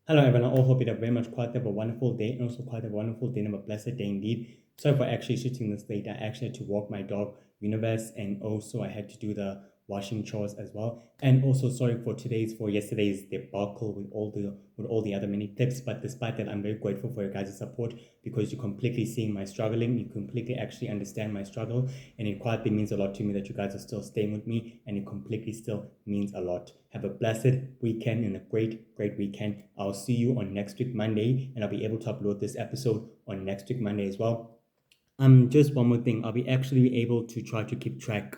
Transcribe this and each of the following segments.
Hello everyone, I all hope you have very much quite have a wonderful day and also quite a wonderful day and a blessed day indeed. Sorry for actually shooting this late. I actually had to walk my dog Universe and also I had to do the washing chores as well. And also sorry for yesterday's debacle with all the other mini tips. But despite that, I'm very grateful for your guys' support because you're completely seeing my struggling. You completely actually understand my struggle, and it quietly means a lot to me that you guys are still staying with me, and it completely still means a lot. Have a blessed weekend and a great weekend. I'll see you on next week Monday, and I'll be able to upload this episode on next week Monday as well. Just one more thing. I'll be actually able to try to keep track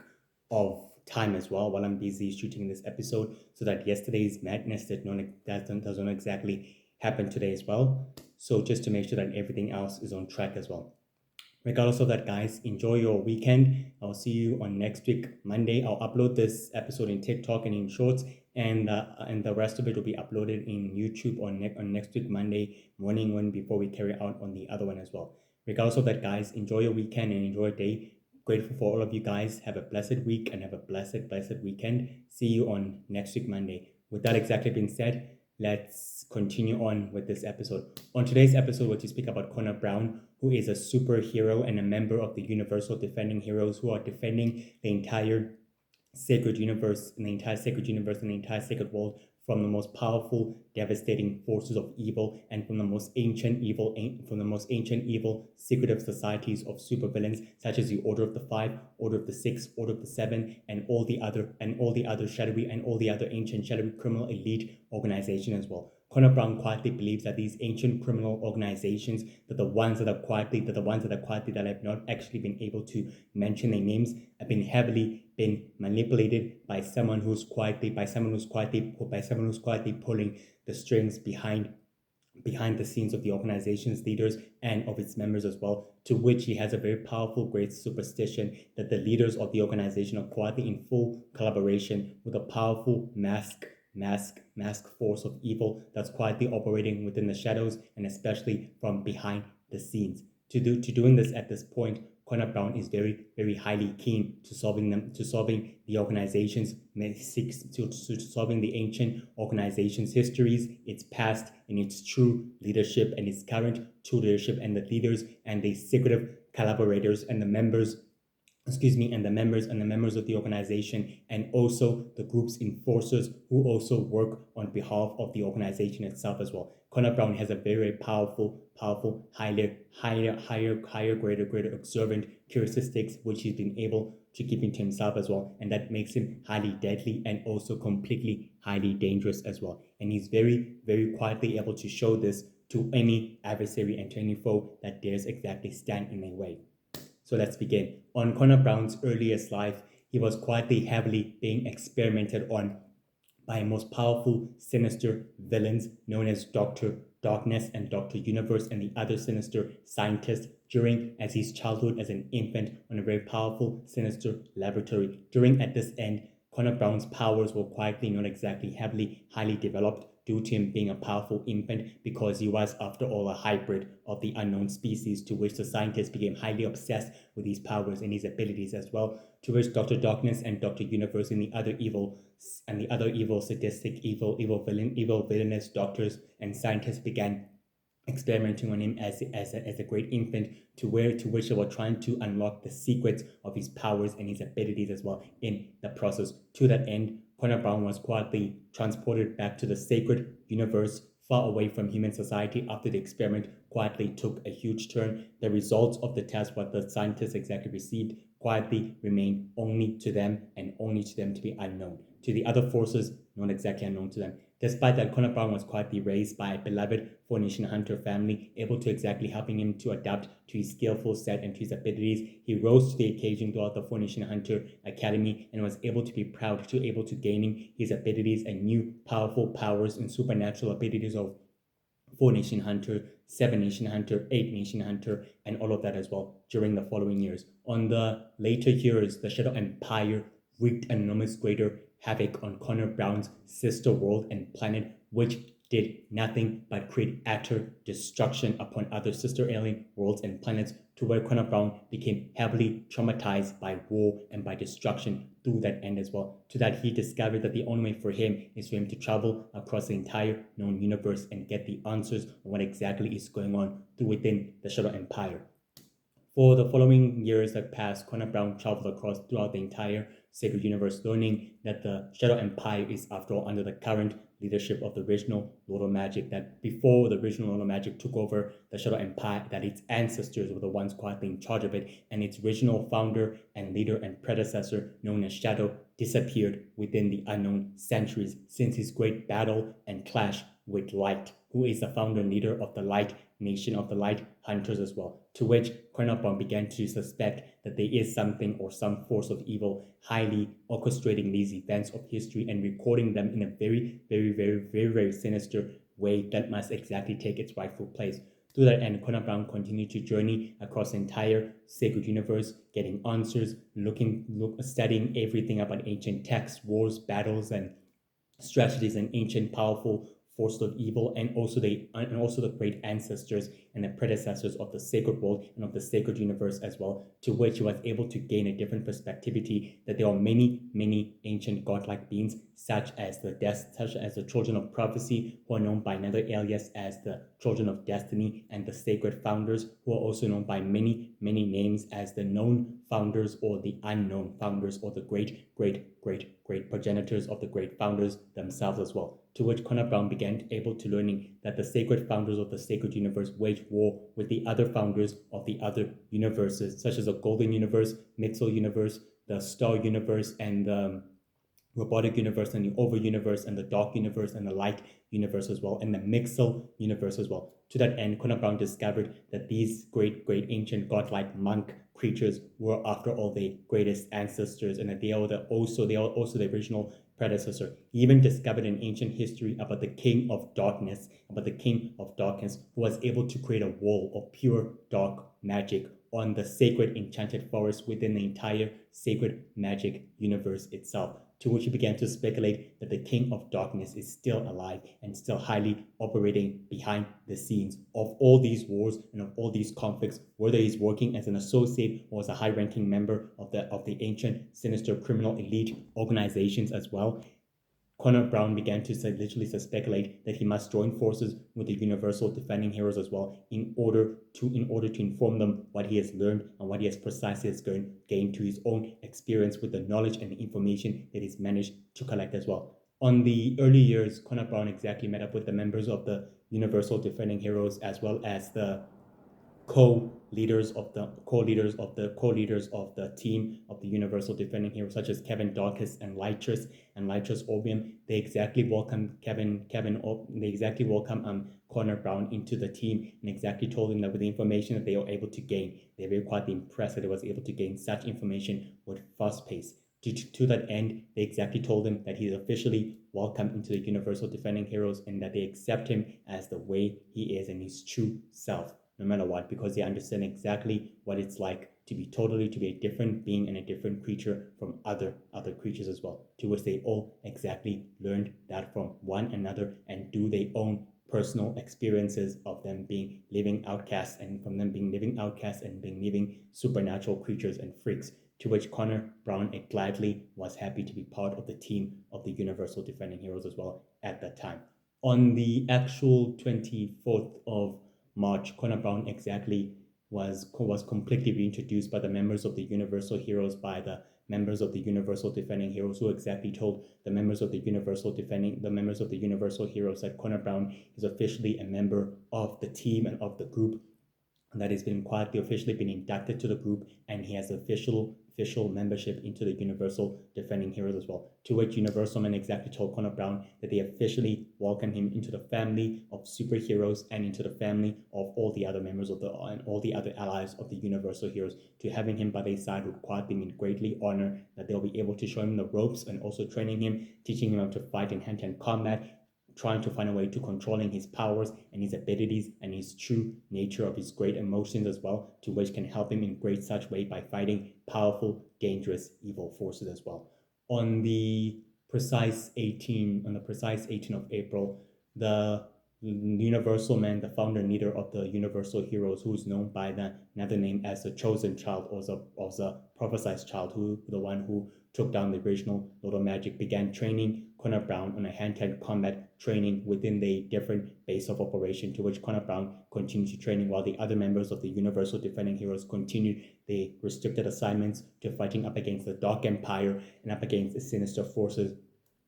of time as well while I'm busy shooting this episode, so that yesterday's madness doesn't exactly happen today as well. So just to make sure that everything else is on track as well. Regardless of that, guys, enjoy your weekend. I'll see you on next week Monday. I'll upload this episode in TikTok and in Shorts, and the rest of it will be uploaded in YouTube on next week Monday morning when before we carry out on the other one as well. Regardless of that, guys, enjoy your weekend and enjoy your day. Grateful for all of you guys. Have a blessed week and have a blessed weekend. See you on next week Monday. With that exactly being said, let's continue on with this episode. On today's episode, we're to speak about Connor Brown, who is a superhero and a member of the Universal Defending Heroes who are defending the entire sacred universe and the entire sacred universe and the entire sacred world from the most powerful, devastating forces of evil and from the most ancient evil secretive societies of supervillains such as the Order of the Five, Order of the Six, Order of the Seven, and all the other shadowy and all the other ancient shadowy criminal elite organization as well. Connor Brown quietly believes that these ancient criminal organizations, that the ones that I've not actually been able to mention their names, have been manipulated by someone who's quietly pulling the strings behind the scenes of the organization's leaders and of its members as well, to which he has a very powerful, great superstition that the leaders of the organization are quietly in full collaboration with a powerful mask force of evil that's quietly operating within the shadows and especially from behind the scenes. Doing this at this point, Connor Brown is very highly keen to solving the organization's to solving the ancient organization's histories, its past, and its true leadership, and its current true leadership, and the leaders and the secretive collaborators and the members and the members of the organization, and also the group's enforcers who also work on behalf of the organization itself as well. Connor Brown has a very powerful, higher, greater observant characteristics which he's been able to keep into himself as well, and that makes him highly deadly and also completely highly dangerous as well. And he's very quietly able to show this to any adversary and to any foe that dares exactly stand in their way. So let's begin. On Connor Brown's earliest life, he was quietly heavily being experimented on by most powerful, sinister villains known as Dr. Darkness and Dr. Universe and the other sinister scientists during as his childhood as an infant on a very powerful, sinister laboratory. During at this end, Connor Brown's powers were quietly not exactly highly developed due to him being a powerful infant because he was, after all, a hybrid of the unknown species, to which the scientists became highly obsessed with his powers and his abilities as well, to which Dr. Darkness and Dr. Universe and the other sadistic, villainous doctors and scientists began experimenting on him as a great infant to which they were trying to unlock the secrets of his powers and his abilities as well in the process. To that end, Connor Brown was quietly transported back to the sacred universe far away from human society after the experiment quietly took a huge turn. The results of the test, what the scientists exactly received, quietly remained only to them and only to them to be unknown. To the other forces, not exactly unknown to them. Despite that, Connor Brown was quietly raised by a beloved Four-Nation Hunter family, able to exactly helping him to adapt to his skillful set and to his abilities. He rose to the occasion throughout the Four-Nation Hunter Academy and was able to be proud to able to gaining his abilities and new powerful powers and supernatural abilities of Four-Nation Hunter, Seven-Nation Hunter, Eight-Nation Hunter, and all of that as well during the following years. On the later years, the Shadow Empire wreaked enormous greater havoc on Connor Brown's sister world and planet, which did nothing but create utter destruction upon other sister alien worlds and planets, to where Connor Brown became heavily traumatized by war and by destruction through that end as well. To that, he discovered that the only way for him is for him to travel across the entire known universe and get the answers on what exactly is going on through within the Shadow Empire. For the following years that passed, Connor Brown traveled across throughout the entire Sacred Universe, learning that the Shadow Empire is, after all, under the current leadership of the original Lord of Magic, that before the original Lord of Magic took over the Shadow Empire, that its ancestors were the ones quietly in charge of it, and its original founder and leader and predecessor, known as Shadow, disappeared within the unknown centuries since his great battle and clash with Light, who is the founder and leader of the Light Nation, of the Light Hunters as well, to which Connor Brown began to suspect that there is something or some force of evil highly orchestrating these events of history and recording them in a very, very, very, very, very sinister way that must exactly take its rightful place. To that end, Connor Brown continued to journey across the entire Sacred Universe, getting answers, studying everything about ancient texts, wars, battles, and strategies and ancient powerful forces of evil, and also the great ancestors and the predecessors of the sacred world and of the sacred universe as well, to which he was able to gain a different perspectivity that there are many ancient godlike beings such as the children of prophecy, who are known by another alias as the children of destiny, and the sacred founders, who are also known by many names as the known founders or the unknown founders, or the great progenitors of the great founders themselves as well. To which Connor Brown began able to learning that the sacred founders of the sacred universe waged war with the other founders of the other universes, such as the Golden Universe, Mixel Universe, the Star Universe, and the Robotic Universe, and the Over Universe, and the Dark Universe, and the Light Universe as well, and the Mixel Universe as well. To that end, Connor Brown discovered that these great ancient godlike monk creatures were, after all, the greatest ancestors, and that they are also the original predecessor. He even discovered an ancient history about the King of Darkness, who was able to create a wall of pure dark magic on the sacred enchanted forest within the entire sacred magic universe itself, to which he began to speculate that the King of Darkness is still alive and still highly operating behind the scenes of all these wars and of all these conflicts, whether he's working as an associate or as a high-ranking member of the ancient sinister criminal elite organizations as well. Connor Brown began to literally speculate that he must join forces with the Universal Defending Heroes as well, in order to inform them what he has learned and what he has precisely gained to his own experience with the knowledge and the information that he's managed to collect as well. On the early years, Connor Brown exactly met up with the members of the Universal Defending Heroes, as well as the co-leaders of the team of the Universal Defending Heroes, such as Kevin Darkus and Lytris Orbium. They exactly welcomed Connor Brown into the team, and exactly told him that with the information that they were able to gain, they were quite impressed that he was able to gain such information with fast pace. To that end, they exactly told him that he is officially welcome into the Universal Defending Heroes, and that they accept him as the way he is and his true self, no matter what, because they understand exactly what it's like to be a different being and a different creature from other creatures as well, to which they all exactly learned that from one another and do their own personal experiences of them being living outcasts, and from them being living outcasts and being living supernatural creatures and freaks, to which Connor Brown gladly was happy to be part of the team of the Universal Defending Heroes as well at that time. On the actual 24th of March, Connor Brown exactly was completely reintroduced by the members of the Universal Heroes, by the members of the Universal Defending Heroes, who exactly told the members of the Universal Heroes that Connor Brown is officially a member of the team and of the group, and that he's been quietly officially been inducted to the group, and he has official membership into the Universal Defending Heroes as well. To which Universal Men exactly told Connor Brown that they officially welcome him into the family of superheroes and into the family of all the other members of and all the other allies of the Universal Heroes. To having him by their side would quietly mean greatly honor, that they'll be able to show him the ropes and also training him, teaching him how to fight in hand-to-hand combat, trying to find a way to controlling his powers and his abilities and his true nature of his great emotions as well, to which can help him in great such way by fighting powerful, dangerous, evil forces as well. On the precise 18th of April, the Universal Man, the founder and leader of the Universal Heroes, who is known by another name as the Chosen Child, or the Prophesized Child, who the one who took down the original Lord of Magic, began training Connor Brown on a hand-to-hand combat training within the different base of operation, to which Connor Brown continued to training, while the other members of the Universal Defending Heroes continued the restricted assignments to fighting up against the Dark Empire and up against the sinister forces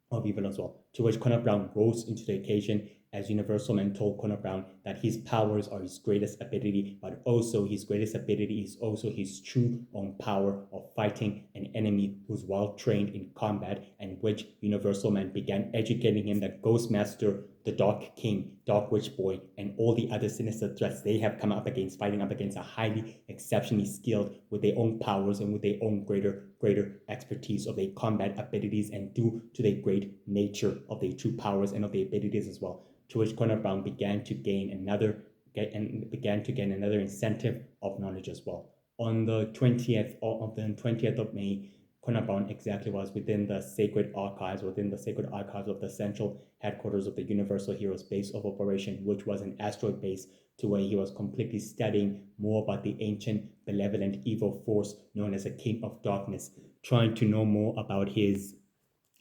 of evil as well. To which Connor Brown rose into the occasion, as Universal Man told Connor Brown that his powers are his greatest ability, but also his greatest ability is also his true own power of fighting an enemy who's well trained in combat, and which Universal Man began educating him that Ghostmaster, the Dark King, Dark Witch Boy, and all the other sinister threats they have come up against, fighting up against, are highly, exceptionally skilled with their own powers and with their own greater expertise of their combat abilities, and due to the great nature of their true powers and of their abilities as well. To which Connor Brown began to gain another incentive of knowledge as well. On the 20th of May, Connor Brown exactly was within the sacred archives of the central headquarters of the Universal Heroes base of operation, which was an asteroid base, to where he was completely studying more about the ancient, benevolent, evil force known as the King of Darkness, trying to know more about his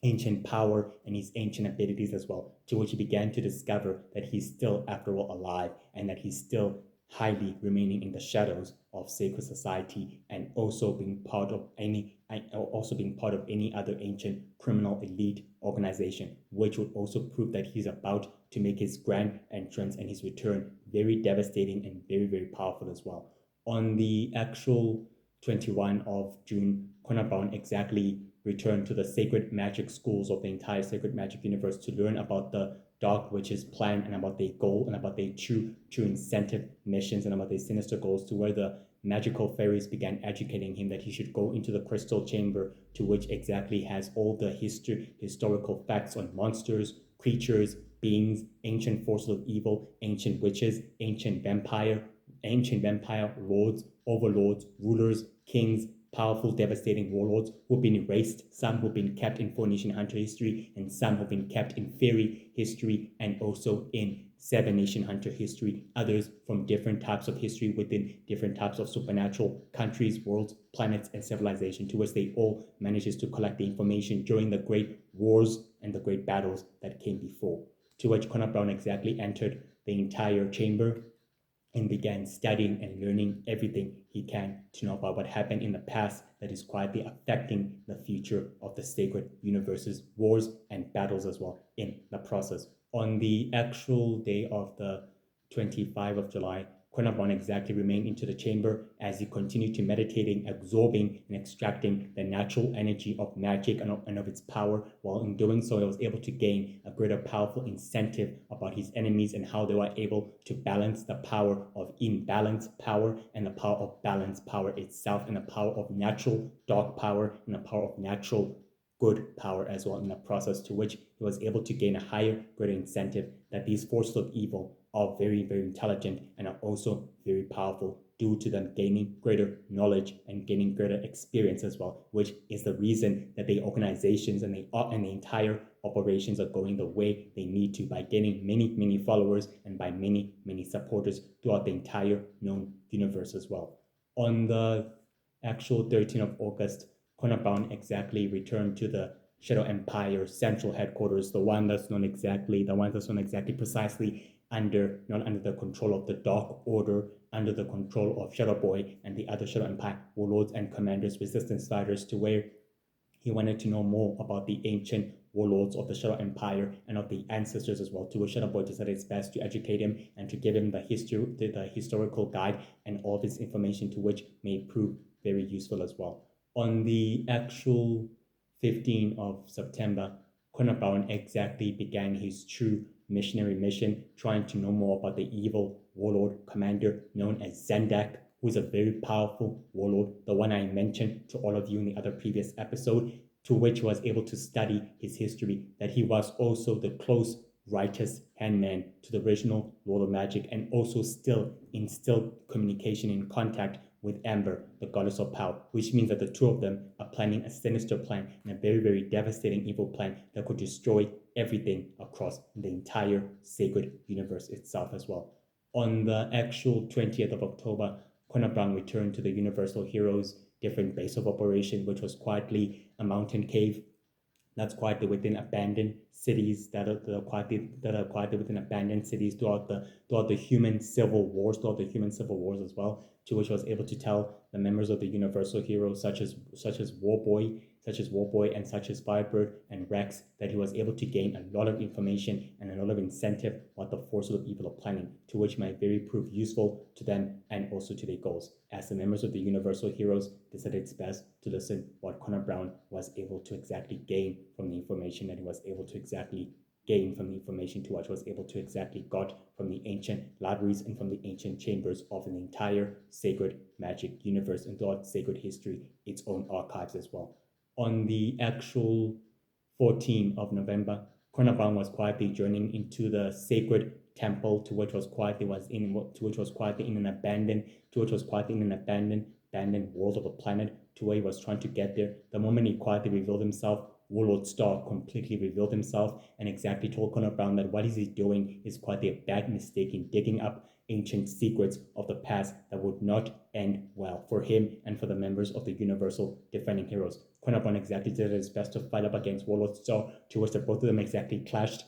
ancient power and his ancient abilities as well, to which he began to discover that he's still, after all, alive, and that he's still highly remaining in the shadows of sacred society, and also being part of any other ancient criminal elite organization, which would also prove that he's about to make his grand entrance and his return very devastating and very, very powerful as well. On the actual 21 of June, Connor Brown exactly returned to the sacred magic schools of the entire sacred magic universe to learn about the Dark Witch's plan and about their goal and about their true incentive missions and about their sinister goals, to where the magical fairies began educating him that he should go into the crystal chamber, to which exactly has all the historical facts on monsters, creatures, beings, ancient forces of evil, ancient witches, ancient vampire lords, overlords, rulers, kings, powerful, devastating warlords who've been erased, some who've been kept in 4-Nation Hunter history, and some who've been kept in fairy history and also in 7-Nation Hunter history, others from different types of history within different types of supernatural countries, worlds, planets, and civilization, to which they all manages to collect the information during the great wars and the great battles that came before. To which Connor Brown exactly entered the entire chamber and began studying and learning everything he can to know about what happened in the past that is quietly affecting the future of the sacred universe's wars and battles as well in the process. On the actual day of the 25th of July, Connor Brown exactly remained into the chamber as he continued to meditating, absorbing and extracting the natural energy of magic and of its power. While in doing so, he was able to gain a greater powerful incentive about his enemies and how they were able to balance the power of imbalanced power and the power of balanced power itself, and the power of natural dark power and the power of natural good power as well in the process, to which he was able to gain a higher, greater incentive that these forces of evil are very, very intelligent and are also very powerful, due to them gaining greater knowledge and gaining greater experience as well, which is the reason that the organizations and the entire operations are going the way they need to, by gaining many followers and by many supporters throughout the entire known universe as well. On the actual 13th of August, Connor Brown exactly returned to the Shadow Empire central headquarters, the one that's known exactly precisely not under the control of the Dark Order, under the control of Shadow Boy and the other Shadow Empire warlords and commanders, resistance fighters, to where he wanted to know more about the ancient warlords of the Shadow Empire and of the ancestors as well, to which Shadow Boy decided it's best to educate him and to give him the historical guide and all this information, to which may prove very useful as well. On the actual 15th of September, Connor Brown exactly began his true missionary mission, trying to know more about the evil warlord commander known as Zendak, who is a very powerful warlord, the one I mentioned to all of you in the other previous episode, to which he was able to study his history, that he was also the close righteous handman to the original Lord of Magic, and also still instilled communication and contact with Amber, the goddess of power, which means that the two of them are planning a sinister plan and a very, very devastating evil plan that could destroy everything across the entire sacred universe itself as well. On the actual 20th of October, Connor Brown returned to the Universal Heroes different base of operation, which was quietly a mountain cave that's quietly within abandoned cities that are quietly within abandoned cities throughout the human civil wars, as well, to which was able to tell the members of the Universal Heroes such as Warboy and such as Firebird and Rex that he was able to gain a lot of information and a lot of incentive what the forces of evil are planning, to which might very prove useful to them and also to their goals. As the members of the Universal Heroes decided it's best to listen what Connor Brown was able to exactly gain from the information that he was able to exactly gain from the information to what was able to exactly got from the ancient libraries and from the ancient chambers of an entire sacred magic universe and throughout sacred history, its own archives as well. On the actual 14th of November, Connor Brown was quietly journeying into the sacred temple to which was quietly in an abandoned world of a planet to where he was trying to get there. The moment he quietly revealed himself, Warlord Starr completely revealed himself and exactly told Connor Brown that what is he doing is quite a bad mistake in digging up ancient secrets of the past that would not end well for him and for the members of the Universal Defending Heroes. Connor Brown exactly did his best to fight up against Warlord Starr, to which the both of them exactly clashed.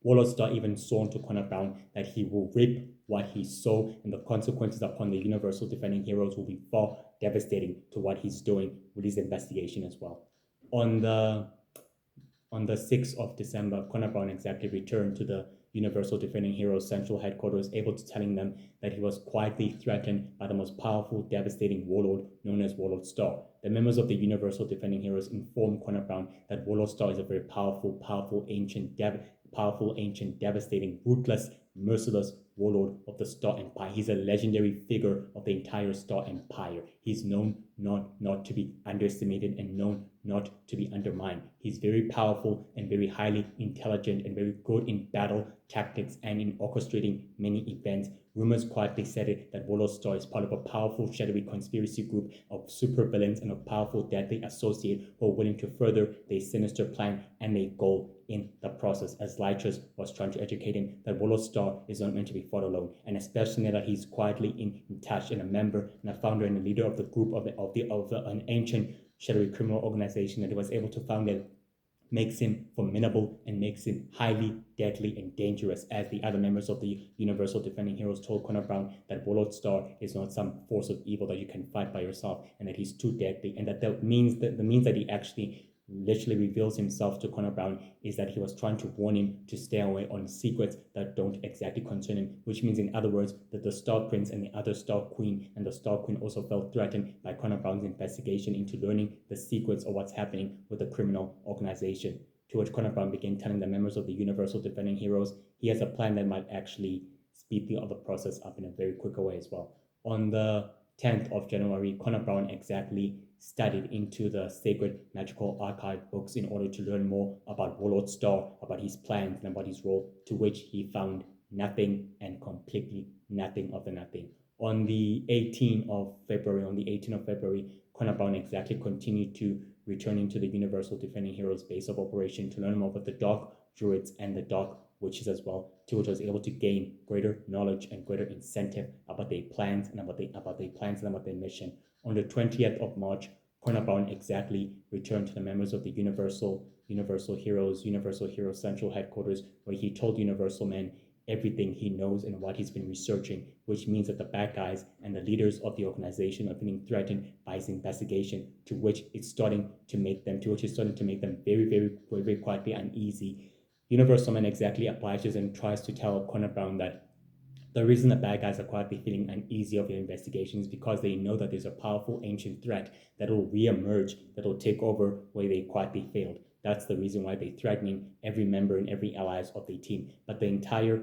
Warlord Starr even sworn to Connor Brown that he will reap what he sowed, and the consequences upon the Universal Defending Heroes will be far devastating to what he's doing with his investigation as well. On the 6th of December, Connor Brown exactly returned to the Universal Defending Heroes Central Headquarters, able to telling them that he was quietly threatened by the most powerful, devastating warlord known as Warlord Starr. The members of the Universal Defending Heroes informed Connor Brown that Warlord Starr is a very powerful, ancient, devastating, ruthless, merciless warlord of the Starr Empire. He's a legendary figure of the entire Starr Empire. He's known not to be underestimated and known not to be undermined. He's very powerful and very highly intelligent and very good in battle tactics and in orchestrating many events. Rumors quietly said it that Warlord Starr is part of a powerful shadowy conspiracy group of supervillains and a powerful deadly associate who are willing to further their sinister plan and their goal in the process, as Lytras was trying to educate him that Warlord Starr is not meant to be fought alone, and especially now that he's quietly attached and a member and a founder and a leader of the group of an ancient shadowy criminal organization that he was able to found it makes him formidable and makes him highly deadly and dangerous, as the other members of the Universal Defending Heroes told Connor Brown that Warlord Starr is not some force of evil that you can fight by yourself, and that he's too deadly, and that means that he actually literally reveals himself to Connor Brown is that he was trying to warn him to stay away on secrets that don't exactly concern him, which means in other words that the Star Prince and the other Star Queen and the Star Queen also felt threatened by Connor Brown's investigation into learning the secrets of what's happening with the criminal organization, to which Connor Brown began telling the members of the Universal Defending Heroes he has a plan that might actually speed the other process up in a very quicker way as well. On the 10th of January, Connor Brown exactly studied into the sacred magical archive books in order to learn more about Warlord Starr, about his plans and about his role, to which he found nothing and completely nothing of the nothing. On the 18th of February, Connor Brown exactly continued to returning to the Universal Defending Heroes base of operation to learn more about the Dark Druids and the Dark Witches as well, to which was able to gain greater knowledge and greater incentive about their plans and about their mission. On the 20th of March, Connor Brown exactly returned to the members of the Universal Heroes Central Headquarters, where he told Universal Men everything he knows and what he's been researching, which means that the bad guys and the leaders of the organization are feeling threatened by his investigation, to which it's starting to make them very, very, very, very quietly uneasy. Universal Man exactly obliges and tries to tell Connor Brown that the reason the bad guys are quietly feeling uneasy of their investigation is because they know that there's a powerful ancient threat that will re-emerge, that will take over where they quietly failed. That's the reason why they're threatening every member and every allies of their team. But the entire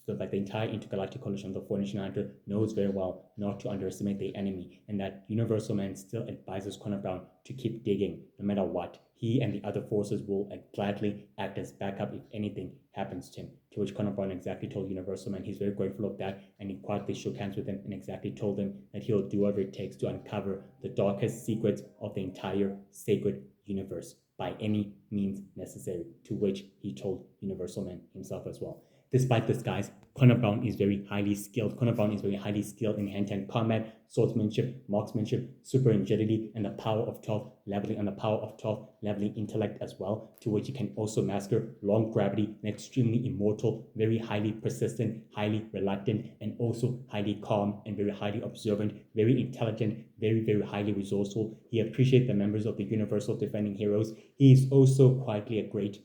the entire intergalactic coalition of the Four Nation Hunter knows very well not to underestimate the enemy, and that Universal Man still advises Connor Brown to keep digging no matter what. He and the other forces will gladly act as backup if anything happens to him. To which Connor Brown exactly told Universal Man he's very grateful of that, and he quietly shook hands with him and exactly told him that he'll do whatever it takes to uncover the darkest secrets of the entire sacred universe by any means necessary, to which he told Universal Man himself as well. Despite this, guys, Connor Brown is very highly skilled. Connor Brown is very highly skilled in hand-to-hand combat, swordsmanship, marksmanship, super agility, and the power of 12 leveling, and the power of 12 leveling intellect as well, to which he can also master long gravity, and extremely immortal, very highly persistent, highly reluctant, and also highly calm and very highly observant, very intelligent, very highly resourceful. He appreciates the members of the Universal Defending Heroes. He is also quietly a great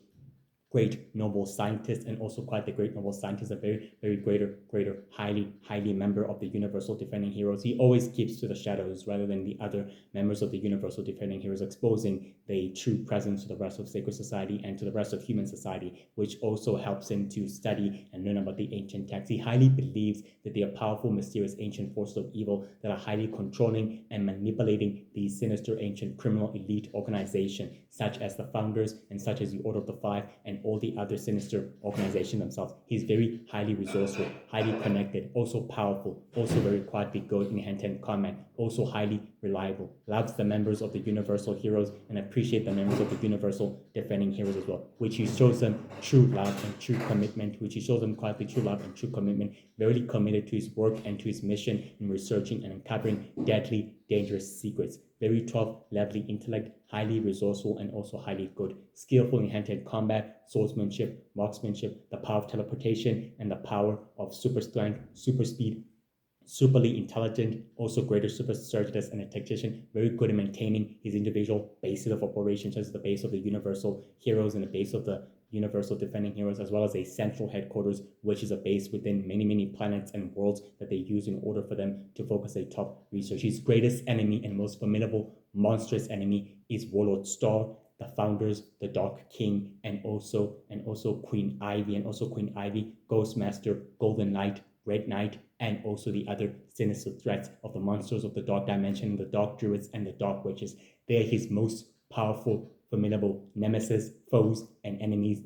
noble scientist, and also quite the great noble scientist, a very greater highly member of the Universal Defending Heroes. He always keeps to the shadows rather than the other members of the Universal Defending Heroes, exposing the true presence to the rest of Sacred Society and to the rest of human society, which also helps him to study and learn about the ancient texts. He highly believes that they are powerful, mysterious ancient forces of evil that are highly controlling and manipulating the sinister ancient criminal elite organization, such as the Founders and such as the Order of the Five and all the other sinister organizations themselves. He's very highly resourceful, highly connected, also powerful, also very quietly good in hand-to-hand combat, also highly reliable, loves the members of the Universal Heroes and appreciate the members of the Universal Defending Heroes as well, which he shows them true love and true commitment, very committed to his work and to his mission in researching and uncovering deadly, dangerous secrets. Very 12 leveling intellect, highly resourceful, and also highly good, skillful in hand-to-hand combat, swordsmanship, marksmanship, the power of teleportation, and the power of super strength, super speed, superly intelligent, also greater super strategist and a tactician, very good in maintaining his individual bases of operations, such as the base of the Universal Heroes and the base of the Universal Defending Heroes, as well as a central headquarters, which is a base within many planets and worlds that they use in order for them to focus their top research. His greatest enemy and most formidable, monstrous enemy is Warlord Star, the Founders, the Dark King, and also Queen Ivy, Ghostmaster, Golden Knight, Red Knight, and also the other sinister threats of the monsters of the Dark Dimension, the Dark Druids, and the Dark Witches. They are his most powerful, formidable nemesis, foes, and enemies,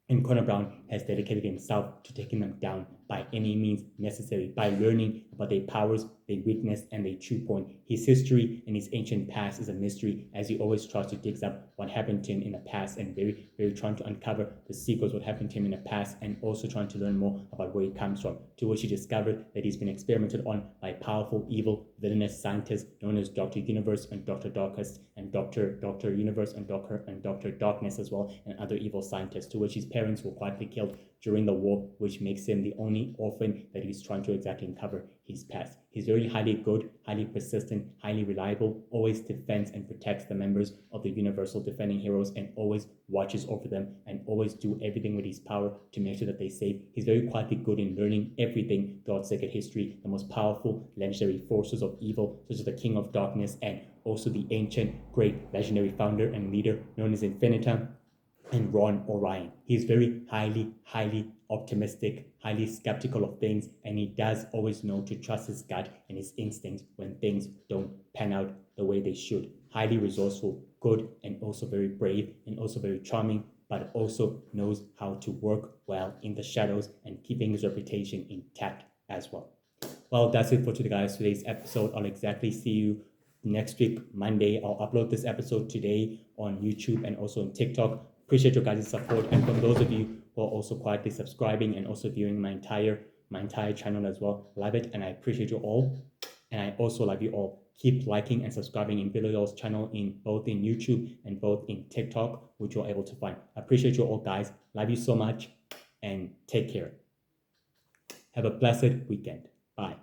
and Connor Brown has dedicated himself to taking them down by any means necessary, by learning about their powers, their weakness, and their true point. His history and his ancient past is a mystery, as he always tries to dig up what happened to him in the past, and very trying to uncover the secrets what happened to him in the past, and also trying to learn more about where he comes from, to which he discovered that he's been experimented on by a powerful, evil, villainous scientists known as Dr. Universe and Dr. Darkest and Dr. Universe and Dr. Darkness as well, and other evil scientists, to which his parents were quietly killed during the war, which makes him the only orphan that he's trying to exactly uncover his past. He's very highly good, highly persistent, highly reliable, always defends and protects the members of the Universal Defending Heroes, and always watches over them, and always do everything with his power to make sure that they're safe. He's very quietly good in learning everything throughout sacred history, the most powerful legendary forces of evil, such as the King of Darkness, and also the ancient, great, legendary founder and leader known as Infinitum, and Ron Orion. He's very highly optimistic, highly skeptical of things, and he does always know to trust his gut and his instincts when things don't pan out the way they should. Highly resourceful, good, and also very brave, and also very charming, but also knows how to work well in the shadows and keeping his reputation intact as well. Well, that's it for today, guys. Today's episode. I'll exactly see you next week, Monday. I'll upload this episode today on YouTube and also on TikTok. Appreciate your guys' support, and from those of you who are also quietly subscribing and also viewing my entire channel as well, love it, and I appreciate you all, and I also love you all. Keep liking and subscribing in Billy's channel in both in YouTube and both in TikTok, which you're able to find. I appreciate you all, guys. Love you so much, and take care. Have a blessed weekend. Bye.